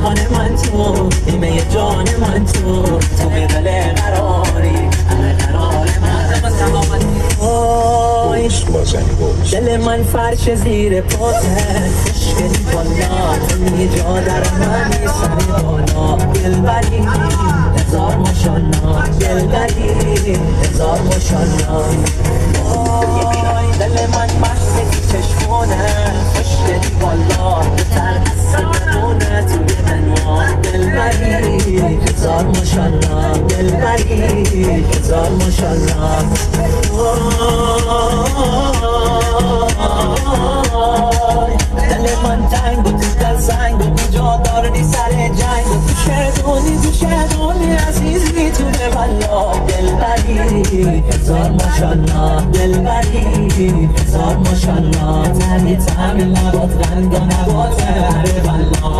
جهان من تو، نیمه جان من تو دل قراری، همه قرار من. دل من فرش زیر پاته، خوشگلی بالا توی جا در منی، سر بالا دلبری، هزار ماشالله دلبری، هزار ماشالله. دل من مست چشمونه، خوشگلی بالا بهتر از بمونه توی دنیا دلبری، هزار ماشالله دلبری، هزار ماشالله. دل من تنگ و تو دل سنگ و کجا داری سر جنگ و تو شدونی عزیزی تو والا دلبری، هزار ماشالله دلبری، هزار ماشالله. تنی تعمیل نباد رنگ و نبات هره والا.